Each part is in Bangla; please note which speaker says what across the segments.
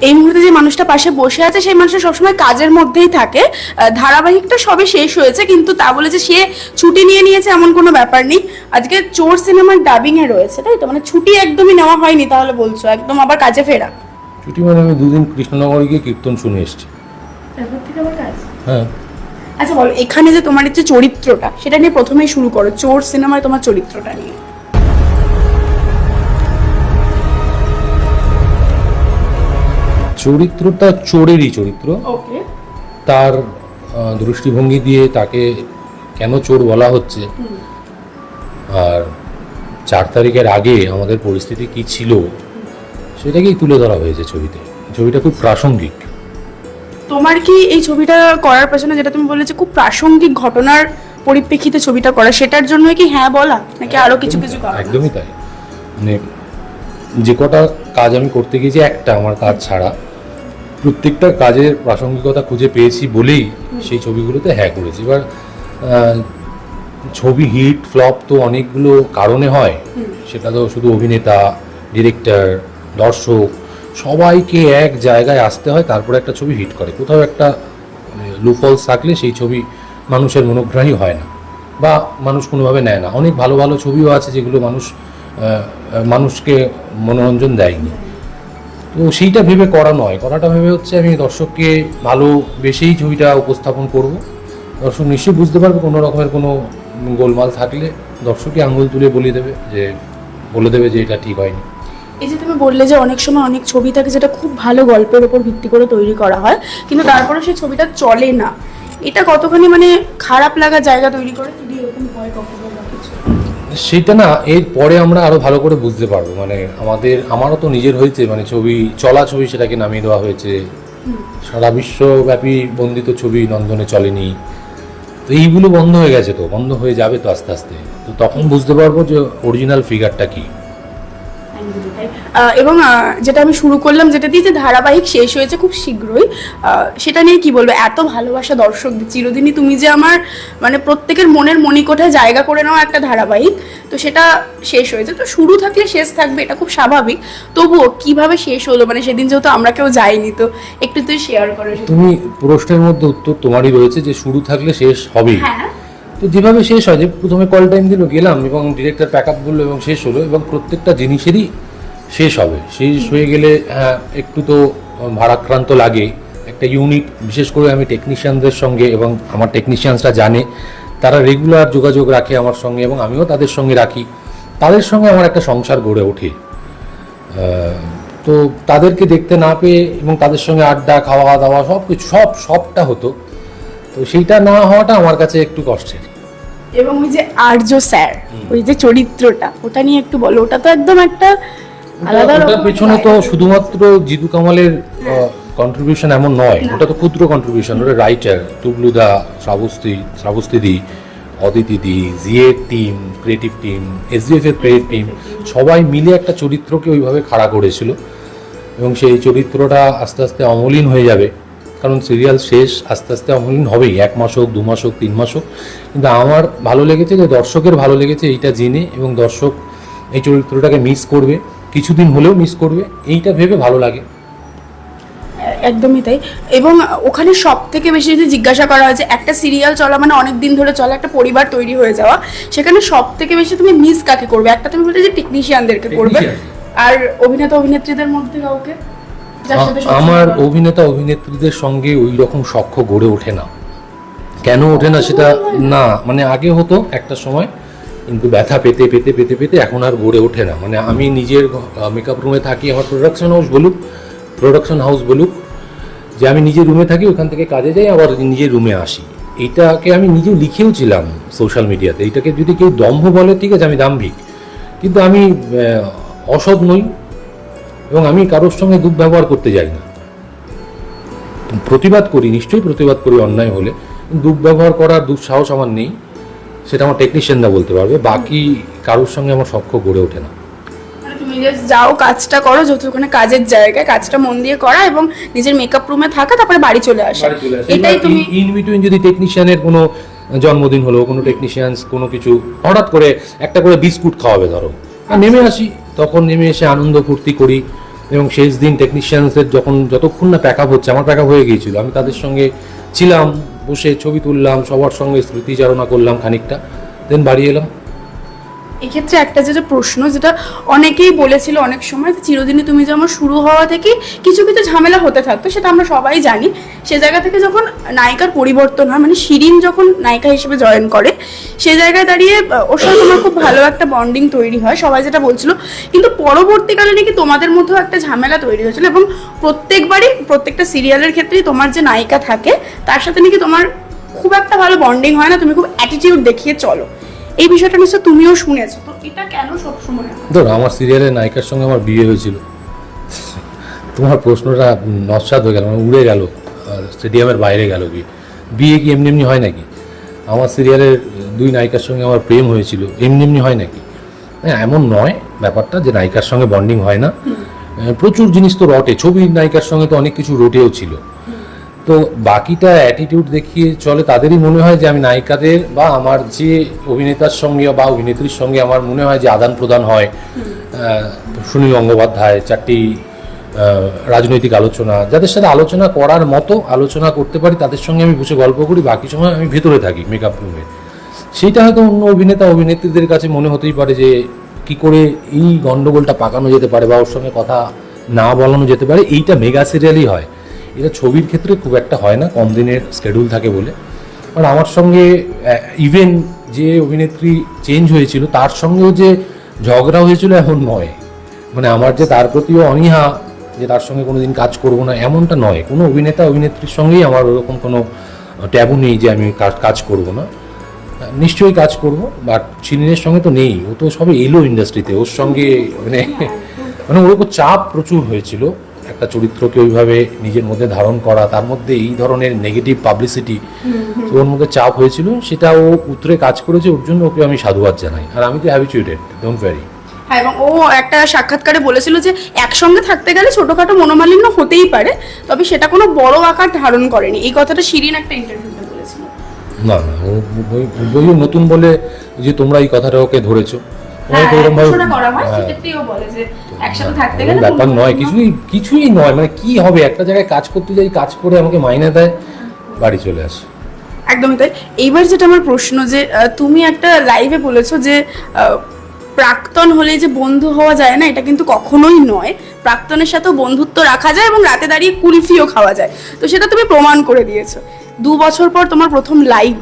Speaker 1: এই মুহূর্তে যে মানুষটা পাশে বসে আছে সেই মানুষটা সবসময় কাজের মধ্যেই থাকে। ধারাবাহিকটা সবে শেষ হয়েছে, কিন্তু তা বলে যে সে ছুটি নিয়ে নিয়েছে এমন কোনো ব্যাপার নেই। আজকে চোর সিনেমার ডাবিং এ রয়েছে, তাই তো? মানে ছুটি একদমই নেওয়া হয়নি তাহলে বলছো, একদম আবার কাজে ফেরা।
Speaker 2: ছুটি মানে আমি দুদিন কৃষ্ণনগরে গিয়ে কীর্তন শুনে এসেছি।
Speaker 1: তারপর থেকে আবার কাজ।
Speaker 2: হ্যাঁ।
Speaker 1: আচ্ছা বলো, এখানে যে তোমার যে চরিত্রটা, সেটা নিয়ে প্রথমেই শুরু করো। চোর সিনেমায় তোমার চরিত্রটা নিয়ে।
Speaker 2: চরিত্রটা চোরেরই চরিত্র।
Speaker 1: ওকে।
Speaker 2: তার দৃষ্টিভঙ্গি দিয়ে তাকে কেন চোর বলা হচ্ছে, আর 4 তারিখের আগে আমাদের পরিস্থিতি কি ছিল সেটাকেই তুলে ধরা হয়েছে ছবিতে। ছবিটা খুব প্রাসঙ্গিক।
Speaker 1: তোমার কি এই ছবিটা করার পেছনে, যেটা তুমি বললে যে খুব প্রাসঙ্গিক ঘটনার পরিপ্রেক্ষিতে ছবিটা করা, সেটার জন্য কি হ্যাঁ বলা, নাকি আরো কিছু কিছু কারণ?
Speaker 2: একদমই তাই। মানে যে কটা কাজ আমি করতে গিয়েছি, একটা আমার কাজ ছাড়া প্রত্যেকটা কাজের প্রাসঙ্গিকতা খুঁজে পেয়েছি বলেই সেই ছবিগুলোতে হ্যাঁ করেছি। এবার ছবি হিট ফ্লপ তো অনেকগুলো কারণে হয়, সেটা তো শুধু অভিনেতা, ডিরেক্টর, দর্শক সবাইকে এক জায়গায় আসতে হয়, তারপরে একটা ছবি হিট করে। কোথাও একটা লুফলস থাকলে সেই ছবি মানুষের মনোগ্রাহী হয় না বা মানুষ কোনোভাবে নেয় না। অনেক ভালো ভালো ছবিও আছে যেগুলো মানুষকে মনোরঞ্জন দেয়নি। তো সেইটা ভেবে করা নয়, করাটা ভেবে হচ্ছে আমি দর্শককে ভালোবেসেই ছবিটা উপস্থাপন করব। দর্শক নিশ্চয়ই বুঝতে পারবে কোনো রকমের কোনো গোলমাল থাকলে দর্শকই আঙুল তুলে বলে দেবে যে এটা ঠিক হয়নি।
Speaker 1: এই যে তুমি বললে যে অনেক সময় অনেক ছবি থাকে যেটা খুব ভালো গল্পের উপর ভিত্তি করে তৈরি করা হয়, কিন্তু তারপরে সেই ছবিটা চলে না, এটা কতখানি মানে খারাপ লাগা জায়গা তৈরি করে? যদি এরকম হয় কখনো বা কিছু,
Speaker 2: সেটা না এর পরে আমরা আরো ভালো করে বুঝতে পারবো। মানে আমারও তো নিজের হয়েছে, মানে ছবি সেটাকে নামিয়ে দেওয়া হয়েছে। সারা বিশ্বব্যাপী বন্দিত ছবি নন্দনে চলেনি, তো এইগুলো বন্ধ হয়ে গেছে, তো বন্ধ হয়ে যাবে তো আস্তে আস্তে। তো তখন বুঝতে পারবো যে অরিজিনাল ফিগারটা কি।
Speaker 1: এবং যেটা আমি শুরু করলাম, যেটা দিয়ে যে ধারাবাহিক শেষ হয়েছে খুব শীঘ্রই, সেটা নিয়ে কি বলবো? এত ভালোবাসা দর্শক, চিরদিনই তুমি যে আমার মানে প্রত্যেকের মনের মণিকোঠায় জায়গা করে নেওয়া একটা ধারাবাহিক, তো সেটা শেষ হয়েছে। তো শুরু থাকলে শেষ থাকবে, এটা খুব স্বাভাবিক। তবুও কিভাবে শেষ হলো, মানে সেদিন যেহেতু আমরা কেউ যাইনি, তো একটু তুই শেয়ার করো।
Speaker 2: তুমি প্রশ্নের মধ্যে উত্তর তোমারই রয়েছে যে শুরু থাকলে শেষ হবেই।
Speaker 1: হ্যাঁ।
Speaker 2: তো যেভাবে শেষ হয়, যে প্রথমে কল টাইম দিল, গেলাম এবং ডিরেক্টর প্যাক আপ বললো এবং শেষ হলো, এবং প্রত্যেকটা জিনিসেরই শেষ হবে। শেষ হয়ে গেলে একটু তো ভারাক্রান্ত লাগে। একটা ইউনিট, বিশেষ করে আমি টেকনিশিয়ানদের সঙ্গে, এবং আমার টেকনিশিয়ানসরা জানে, তারা রেগুলার যোগাযোগ রাখে আমার সঙ্গে এবং আমিও তাদের সঙ্গে রাখি। তাদের সঙ্গে আমার একটা সংসার গড়ে ওঠে। তো তাদেরকে দেখতে না পেয়ে এবং তাদের সঙ্গে আড্ডা, খাওয়া দাওয়া সব কিছু সবটা হতো, তো সেইটা না হওয়াটা আমার কাছে একটু কষ্টের।
Speaker 1: এবং ওই যে আর্য স্যার, ওই যে চরিত্রটা, ওটা নিয়ে একটু বলো। ওটা তো একদম একটা আলাদা রকম।
Speaker 2: ওটার পেছনে তো শুধুমাত্র জিতু কামালের কন্ট্রিবিউশন এমন নয়, ওটা তো ক্ষুদ্র কন্ট্রিবিউশন। ওটা রাইটার টুবলুদা, শ্রাবস্তিদি, অদিতিদি, জিএর টিম, ক্রিয়েটিভ টিম, এসডিএফ এর ক্রিয়েটিভ টিম, সবাই মিলে একটা চরিত্রকে ওইভাবে খাড়া করেছিল। এবং সেই চরিত্রটা আস্তে আস্তে অমলিন হয়ে যাবে, কারণ সিরিয়াল শেষ, আস্তে আস্তে অমলিন হবেই। 1 মাস হোক, 2 মাস হোক, 3 মাস হোক। কিন্তু আমার ভালো লেগেছে যে দর্শকের ভালো লেগেছে এইটা জেনে, এবং দর্শক এই চরিত্রটাকে মিস করবে, কিছুদিন হলেও মিস করবে, এইটা ভেবে ভালো লাগে।
Speaker 1: একদমই তাই। এবং ওখানে সব থেকে বেশি যদি জিজ্ঞাসা করা হয় যে একটা সিরিয়াল চলা মানে অনেক দিন ধরে চলা, একটা পরিবার তৈরি হয়ে যাওয়া, সেখানে সব থেকে বেশি তুমি মিস কাকে করবে? একটা তুমি বলতে যে টেকনিশিয়ানদেরকে করবে, আর অভিনেতা অভিনেত্রীদের মধ্যে কাউকে?
Speaker 2: আমার অভিনেতা অভিনেত্রীদের সঙ্গে ওই রকম সখ্য গড়ে ওঠে না। কেন ওঠে না সেটা না, মানে আগে হতো একটা সময়, কিন্তু ব্যথা পেতে পেতে পেতে পেতে এখন আর গড়ে ওঠে না। মানে আমি নিজের মেকআপ রুমে থাকি, আমার প্রোডাকশন হাউস বলুক, যে আমি নিজের রুমে থাকি, ওখান থেকে কাজে যাই, আবার নিজের রুমে আসি। এইটাকে আমি নিজেও লিখেও ছিলাম সোশ্যাল মিডিয়াতে। এইটাকে যদি কেউ দম্ভ বলে, ঠিক আছে, আমি দাম্ভিক, কিন্তু আমি অসৎ নই, এবং আমি কারোর সঙ্গে দুর্ব্যবহার করতে যাই না। প্রতিবাদ করি, নিশ্চয়ই প্রতিবাদ করি অন্যায় হলে, দুর্ব্যবহার করার দুঃসাহস আমার নেই। সেটা আমার টেকনিশিয়ানরা বলতে পারবে। বাকি কারোর সঙ্গে আমার সখ্য গড়ে ওঠে না।
Speaker 1: তুমি জাস্ট যাও, কাজটা করো, যেহেতু ওখানে কাজের জায়গায়, কাজটা মন দিয়ে করা এবং নিজের মেকআপ রুমে থাকা, তারপরে বাড়ি চলে আসা, এটাই তুমি।
Speaker 2: ইন বিটুইন যদি টেকনিশিয়ানের কোনো জন্মদিন হলো, কোনো টেকনিশিয়ান কোনো কিছু হঠাৎ করে একটা করে বিস্কুট খাওয়াবে, ধরো, নেমে আসি, তখন নেমে এসে আনন্দ ফুর্তি করি, এবং শেষ দিন টেকনিশিয়ানসদের যতক্ষণ না প্যাক আপ হচ্ছে, আমার প্যাক আপ হয়ে গিয়েছিল, আমি তাদের সঙ্গে ছিলাম, বসে ছবি তুললাম, সবার সঙ্গে স্মৃতিচারণা করলাম খানিকটা, দেন বাড়ি এলাম।
Speaker 1: এক্ষেত্রে একটা যেটা প্রশ্ন, যেটা অনেকেই বলেছিল অনেক সময়, যে চিরদিনই তুমি যে আমার শুরু হওয়া থেকে কিছু কিছু ঝামেলা হতে থাকতো, সেটা আমরা সবাই জানি। সে জায়গা থেকে যখন নায়িকার পরিবর্তন হয়, মানে শিরিন যখন নায়িকা হিসেবে জয়েন করে, সেই জায়গায় দাঁড়িয়ে ওর সাথে তোমার খুব ভালো একটা বন্ডিং তৈরি হয়, সবাই যেটা বলছিল। কিন্তু পরবর্তীকালে নাকি তোমাদের মধ্যেও একটা ঝামেলা তৈরি হয়েছিল, এবং প্রত্যেকবারই প্রত্যেকটা সিরিয়ালের ক্ষেত্রেই তোমার যে নায়িকা থাকে তার সাথে নাকি তোমার খুব একটা ভালো বন্ডিং হয় না, তুমি খুব অ্যাটিটিউড দেখিয়ে চলো। এই বিষয়টা নিশ্চয় তুমিও শুনেছো, তো এটা কেন সবসময় হয়?
Speaker 2: ধরো আমার সিরিয়ালের নায়িকার সঙ্গে আমার বিয়ে হয়েছিল, তোমার প্রশ্নটা নস্বাদ হয়ে গেল, মানে উড়ে গেল, স্টেডিয়ামের বাইরে গেল। বিয়ে কি এমনি এমনি হয় নাকি? আমার সিরিয়ালের 2 নায়িকার সঙ্গে আমার প্রেম হয়েছিল, এমনি এমনি হয় নাকি? হ্যাঁ, এমন নয় ব্যাপারটা যে নায়িকার সঙ্গে বন্ডিং হয় না। প্রচুর জিনিস তো রটে, ছবির নায়িকার সঙ্গে তো অনেক কিছু রটেও ছিল। তো বাকিটা অ্যাটিটিউড দেখিয়ে চলে, তাদেরই মনে হয় যে আমি নায়িকাদের বা আমার যে অভিনেতার সঙ্গে বা অভিনেত্রীর সঙ্গে আমার মনে হয় যে আদান প্রদান হয়, সুনীল গঙ্গোপাধ্যায়, 4টি রাজনৈতিক আলোচনা, যাদের সাথে আলোচনা করার মতো আলোচনা করতে পারি তাদের সঙ্গে আমি বসে গল্প করি, বাকি সময় আমি ভেতরে থাকি মেকআপ রুমে। সেইটা হয়তো অন্য অভিনেতা অভিনেত্রীদের কাছে মনে হতেই পারে যে কি করে এই গন্ডগোলটা পাকানো যেতে পারে বা ওর সঙ্গে কথা না বলানো যেতে পারে। এইটা মেগা সিরিয়ালই হয়, এটা ছবির ক্ষেত্রে খুব একটা হয় না, কম দিনের স্কেডিউল থাকে বলে। আর আমার সঙ্গে ইভেন যে অভিনেত্রী চেঞ্জ হয়েছিল তার সঙ্গেও যে ঝগড়া হয়েছিল এমন নয়, মানে আমার যে তার প্রতিও অনীহা যে তার সঙ্গে কোনোদিন কাজ করব না এমনটা নয়। কোনো অভিনেতা অভিনেত্রীর সঙ্গেই আমার ওরকম কোনো ট্যাবু নেই যে আমি কাজ করব না, নিশ্চয়ই কাজ করব। বাট শিরিনের সঙ্গে তো নেই, ও তো সবে এলো ইন্ডাস্ট্রিতে, ওর সঙ্গে মানে ওর উপর চাপ প্রচুর হয়েছিল একটা চরিত্রকে ওইভাবে নিজের মধ্যে ধারণ করা, তার মধ্যে এই ধরনের নেগেটিভ পাবলিসিটি, তো ওর মধ্যে চাপ হয়েছিল, সেটা ও উতরে কাজ করেছে, ওর জন্য ওকে আমি সাধুবাদ জানাই। আর আমি তো হ্যাবিচুয়েটেড, ডোন্ট ভ্যারি।
Speaker 1: হ্যাঁ, এবং ও একটা সাক্ষাৎকারে বলেছিল যে একসঙ্গে থাকতে গেলে ছোটখাটো মনোমালিন্য হতেই পারে, তবে সেটা কোনো বড় আকার ধারণ করেনি। এই কথাটা শিরিন একটা ইন্টারভিউতে বলেছিল।
Speaker 2: না না, ও বইও নতুন বলে যে তোমরা এই কথাটা ওকে ধরেছো, ব্যাপার নয়, কিছুই নয়। মানে কি হবে, একটা জায়গায় কাজ করতে যাই, কাজ করে আমাকে মাইনে দেয়, বাড়ি চলে আসে।
Speaker 1: একদমই তাই। এইবার যেটা আমার প্রশ্ন, যে তুমি একটা লাইভে বলেছো যে প্রাক্তন হলে যে বন্ধু হওয়া যায় না, এটা কিন্তু কখনোই নয়। প্রাক্তনের সাথেও বন্ধুত্ব রাখা যায় এবং রাতে দাঁড়িয়ে কুলফিও খাওয়া যায়, তো সেটা তুমি প্রমাণ করে দিয়েছো। 2 বছর পর তোমার প্রথম লাইভ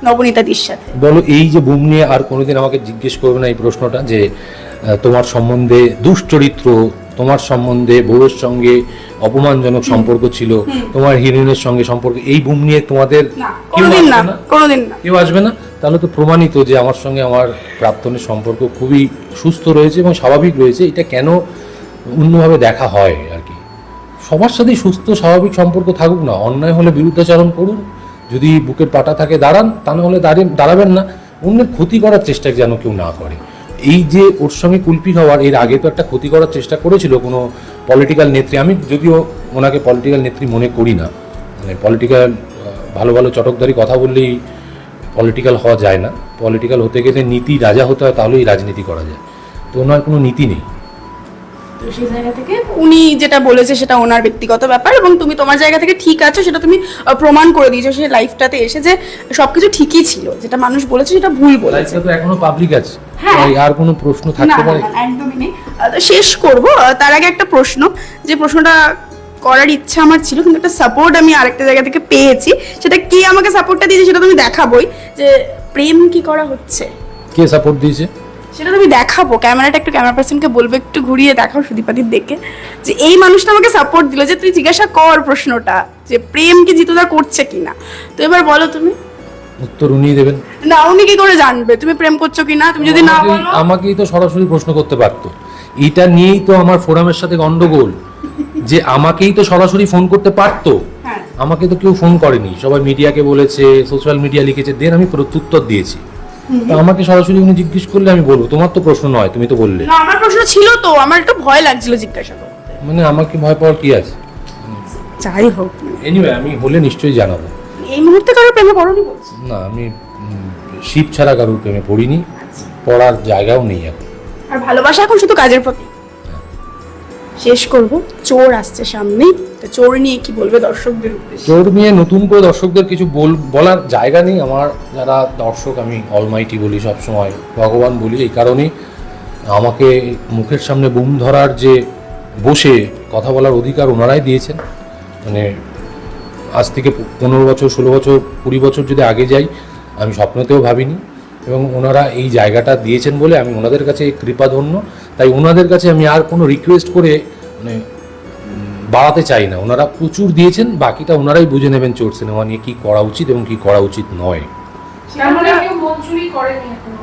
Speaker 1: নবনীতাদির সাথে।
Speaker 2: বলো, এই যে বুম নিয়ে আর কোনোদিন আমাকে জিজ্ঞেস করবে না এই প্রশ্নটা যে তোমার সম্বন্ধে দুশ্চরিত্র, তোমার সম্বন্ধে বউয়ের সঙ্গে অপমানজনক সম্পর্ক ছিল, তোমার হিরোইনের সঙ্গে সম্পর্ক, এই বুম নিয়ে তোমাদের কেউ আসবে না। তাহলে তো প্রমাণিত যে আমার সঙ্গে আমার প্রাক্তনের সম্পর্ক খুবই সুস্থ রয়েছে এবং স্বাভাবিক রয়েছে। এটা কেন অন্যভাবে দেখা হয় আর কি? সবার সাথেই সুস্থ স্বাভাবিক সম্পর্ক থাকুক না, অন্যায় হলে বিরুদ্ধাচরণ করুন, যদি বুকের পাটা থাকে দাঁড়ান, তা না হলে দাঁড়াবেন না। অন্যের ক্ষতি করার চেষ্টা যেন কেউ না করে। এই যে ওর সঙ্গে কুলপি হওয়ার, এর আগে তো একটা ক্ষতি করার চেষ্টা করেছিল কোনো পলিটিক্যাল নেত্রী। আমি যদিও ওনাকে পলিটিক্যাল নেত্রী মনে করি না, মানে পলিটিক্যাল ভালো ভালো চটকদারি কথা বললেই পলিটিক্যাল হওয়া যায় না। পলিটিক্যাল হতে গেলে নীতি রাজা হতে হয়, তাহলেই রাজনীতি করা যায়। তো ওনার কোনো নীতি নেই।
Speaker 1: তো সেই জায়গা থেকে উনি যেটা বলেছে সেটা ওনার ব্যক্তিগত ব্যাপার, এবং তুমি তোমার জায়গা থেকে ঠিক আছো, সেটা তুমি প্রমাণ করে দিয়েছো সেই লাইফটাতে এসে যে সবকিছু ঠিকই ছিল, যেটা মানুষ বলেছে সেটা ভুল বলেছে।
Speaker 2: তো এখনো পাবলিক আছে,
Speaker 1: হ্যাঁ,
Speaker 2: আর কোনো প্রশ্ন থাকতে পারে?
Speaker 1: একদমই নেই। তো শেষ করব, তার আগে একটা প্রশ্ন, যে প্রশ্নটা করার ইচ্ছা আমার ছিল, কিন্তু একটা সাপোর্ট আমি আরেকটা জায়গা থেকে পেয়েছি। সেটা কে আমাকে সাপোর্টটা দিয়েছে সেটা তুমি দেখাবোই, যে প্রেম কি করা হচ্ছে।
Speaker 2: কে সাপোর্ট দিয়েছে
Speaker 1: সেটা তুমি দেখাবো, ক্যামেরাটা একটু ক্যামেরা পার্সনকে বলবো একটু ঘুরিয়ে দেখাও সুদীপাদির দেখে, যে এই মানুষটা আমাকে সাপোর্ট দিল, যে তুই জিজ্ঞাসা কর প্রশ্নটা যে প্রেম কি জিতুদা করছে কিনা। তো এবার বলো তুমি।
Speaker 2: উত্তর উনি দেবেন
Speaker 1: না, উনি কি করে জানবে তুমি প্রেম করছো কিনা? তুমি যদি না বলো,
Speaker 2: আমাকেই তো সরাসরি প্রশ্ন করতে পারতো। এটা নিয়েই তো আমার ফোরামের সাথে গন্ডগোল, যে আমাকেই তো সরাসরি ফোন করতে পারতো। আমাকে তো কেউ ফোন করেনি, সবাই মিডিয়াকে বলেছে, সোশ্যাল মিডিয়া লিখেছে, দেন আমি প্রত্যুত্তর দিয়েছি। তো আমাকে সরাসরি উনি জিজ্ঞেস করলে আমি বলবো। তোমার তো প্রশ্ন নয়, তুমি তো বললে।
Speaker 1: না, আমার প্রশ্ন ছিল, তো আমার একটু ভয় লাগছিল জিজ্ঞাসা করতে।
Speaker 2: মানে আমাকে ভয় পাওয়ার কি আছে?
Speaker 1: যাই হোক,
Speaker 2: এনিওয়ে আমি হলে নিশ্চয়ই জানাবো।
Speaker 1: এই মুহূর্তে কারোর প্রেমে পড়োনি বলছি?
Speaker 2: না, আমি শিব ছাড়া কারোর প্রেমে পড়িনি, পড়ার জায়গাও নেই এখন।
Speaker 1: আর ভালোবাসা এখন শুধু কাজের প্রতি। শেষ করব, চোর আসছে সামনেই, তো চোর নিয়ে কি বলবে দর্শকদের উদ্দেশ্যে?
Speaker 2: চোর নিয়ে নতুন করে দর্শকদের কিছু বলার জায়গা নেই। আমার যারা দর্শক, আমি অলমাইটি বলি সবসময়, ভগবান বলি, এই কারণেই আমাকে মুখের সামনে বুম ধরার যে বসে কথা বলার অধিকার ওনারাই দিয়েছেন। মানে আজ থেকে 15 বছর, 16 বছর, 20 বছর যদি আগে যাই, আমি স্বপ্নতেও ভাবিনি, এবং ওনারা এই জায়গাটা দিয়েছেন বলে আমি ওনাদের কাছে কৃপাধন্য। তাই ওনাদের কাছে আমি আর কোনো রিকোয়েস্ট করে মানে বাড়াতে চাই না। ওনারা প্রচুর দিয়েছেন, বাকিটা ওনারাই বুঝে নেবেন চোর সিনেমা নিয়ে কী করা উচিত এবং কী করা উচিত নয়।
Speaker 3: কেউ মন চুরি করেনি এখনো?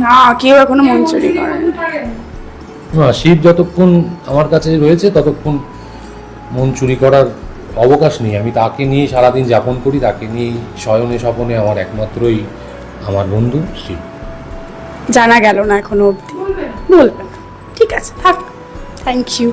Speaker 1: না, কেউ এখনো মন চুরি করেনি।
Speaker 2: না, শিব যতক্ষণ আমার কাছে রয়েছে ততক্ষণ মন চুরি করার অবকাশ নেই। আমি তাকে নিয়ে সারাদিন যাপন করি, তাকে নিয়ে শয়নে স্বপনে আমার একমাত্রই আমার বন্ধু শিব।
Speaker 1: জানা গেল না এখনো অবধি,
Speaker 3: বলবেন?
Speaker 1: বলবেন? ঠিক আছে, থাক, থ্যাংক ইউ।